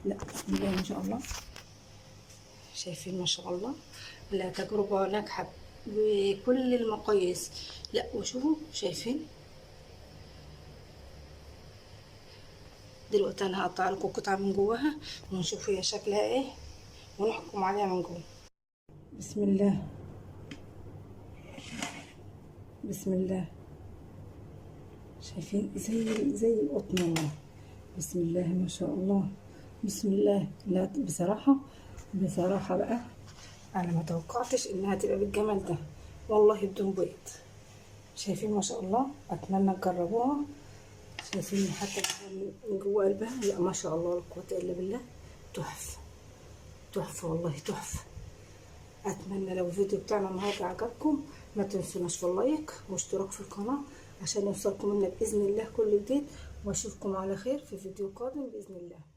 لا بسم الله ما شاء الله، شايفين ما شاء الله. لا تجربة ناجحة بكل المقاييس. لا وشوفوا شايفين. دلوقتي انا هقطع لكم قطعة من جواها ونشوف هي شكلها ايه ونحكم عليها من جوه. بسم الله بسم الله، شايفين زي القطن والله. بسم الله ما شاء الله، بسم الله. لا بصراحة بقى انا ما توقعتش انها تبقى بالجمال ده والله، بدون بيض. شايفين ما شاء الله، اتمنى تجربوها. شايفين حتى من جوه قلبها. لا ما شاء الله لا قوة الا بالله، تحفة تحفة والله تحفة. اتمنى لو الفيديو بتاعنا النهارده عجبكم ما تنسوناش في اللايك واشتراك في القناة عشان يوصلكم لنا باذن الله كل جديد، واشوفكم على خير في فيديو قادم باذن الله.